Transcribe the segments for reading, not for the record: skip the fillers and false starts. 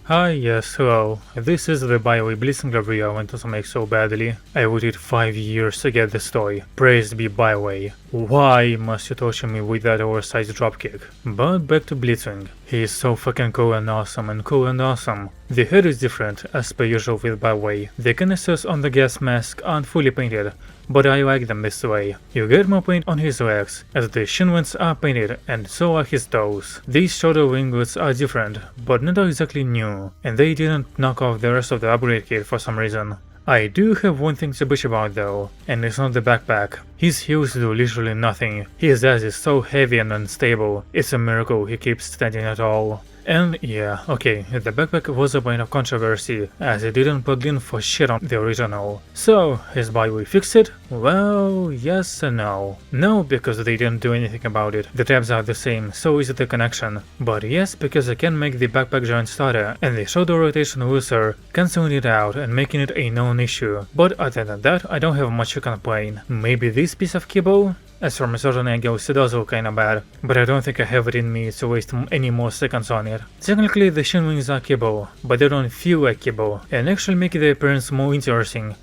Hi, yes, hello. This is the Baiwei Blitzwing review I wanted to make so badly. I waited 5 years to get this toy. Praise be Baiwei. Why must you torture me with that oversized dropkick? But back to Blitzwing. He is so fucking cool and awesome. The head is different, as per usual with Baiwei. The canisters on the gas mask aren't fully painted, but I like them this way. You get more paint on his legs, as the shin vents are painted, and so are his toes. These shoulder winglets are different, but not exactly new, and they didn't knock off the rest of the upgrade kit for some reason. I do have one thing to bitch about though, and it's not the backpack. His heels do literally nothing. His ass is so heavy and unstable, it's a miracle he keeps standing at all. And yeah, okay, the backpack was a point of controversy, as it didn't plug in for shit on the original. So, is Baiwei fixed it? Well, yes and no. No, because they didn't do anything about it. The tabs are the same, so is the connection. But yes, because I can make the backpack joint starter, and the shoulder rotation looser, cancelling it out and making it a known issue. But other than that, I don't have much to complain. Maybe this piece of kibble? As from a certain angle, it does look kinda bad, but I don't think I have it in me to waste any more seconds on it. Technically, the shin wings are kibble, but they don't feel like kibble, and actually make the appearance more interesting,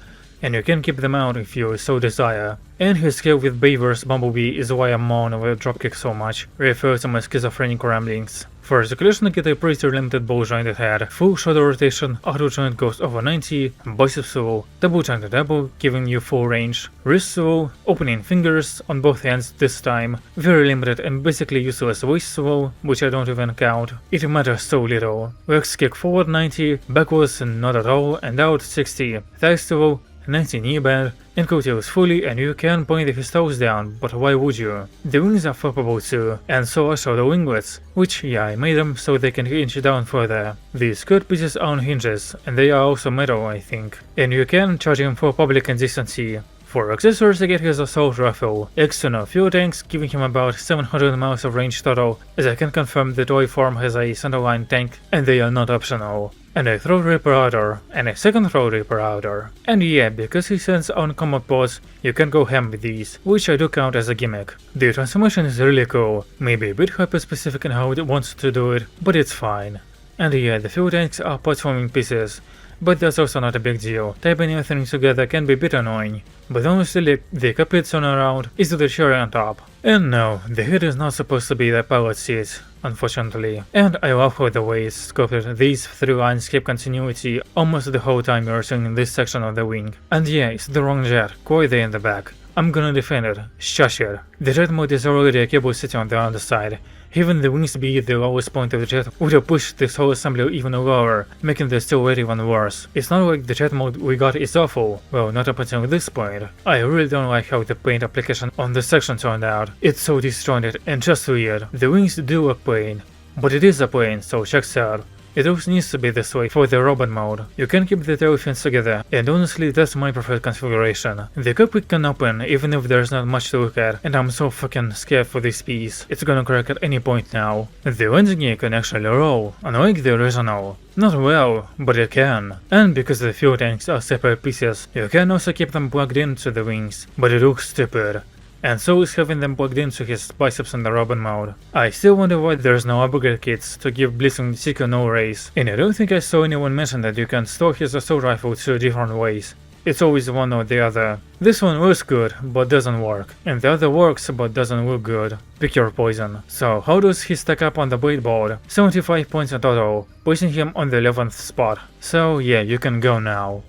and you can keep them out if you so desire. And his skill with Baiwei's Bumblebee is why I mourn over dropkick so much, refer to my schizophrenic ramblings. For articulation, I get a pretty limited ball jointed head, full shoulder rotation, auto joint goes over 90, bicep swivel, double jointed elbow, giving you full range, wrist swivel, opening fingers on both hands this time, very limited and basically useless waist swivel, which I don't even count. It matters so little. Legs kick forward 90, backwards not at all, and out 60, thigh swivel, 90 knee bend, and coattails fully, and you can point his toes down, but why would you? The wings are flippable too, and so are shoulder winglets, which yeah, I made them so they can hinge down further. The skirt pieces are on hinges, and they are also metal I think, and you can charge them for public indecency. For accessories I get his assault rifle, external fuel tanks giving him about 700 miles of range total, as I can confirm the toy form has a centerline tank and they are not optional. And a throat ripper outer, and a second throat ripper outer. And yeah, because he sends on combat pods, you can go ham with these, which I do count as a gimmick. The transformation is really cool, maybe a bit hyper-specific in how it wants to do it, but it's fine. And yeah, the fuel tanks are platforming pieces, but that's also not a big deal. Typing everything together can be a bit annoying, but honestly, the complete turnaround is the cherry on top. And no, the head is not supposed to be the pilot seat, unfortunately. And I love how the way it's sculpted, these three lines keep continuity almost the whole time you're seeing this section of the wing. And yeah, it's the wrong jet, quite there in the back. I'm gonna defend it, shush it. The jet mode is already a cable sitting on the underside. Having the wings be the lowest point of the jet would have pushed this whole assembly even lower, making the still weight even worse. It's not like the jet mode we got is awful, well not up until this point. I really don't like how the paint application on this section turned out. It's so disjointed and just weird. The wings do look plain, but it is a plane, so checks out. It also needs to be this way for the robot mode. You can keep the tail fins together, and honestly that's my preferred configuration. The cockpit can open even if there's not much to look at, and I'm so fucking scared for this piece. It's gonna crack at any point now. The landing gear can actually roll, unlike the original. Not well, but it can. And because the fuel tanks are separate pieces, you can also keep them plugged into the wings, but it looks stupid. And so is having them plugged into his biceps in the robot mode. I still wonder why there's no upgrade kits to give Blitzwing secret no race, and I don't think I saw anyone mention that you can store his assault rifle 2 different ways. It's always one or the other. This one looks good, but doesn't work, and the other works but doesn't look good. Pick your poison. So how does he stack up on the bladeboard? 75 points in total, placing him on the 11th spot. So yeah, you can go now.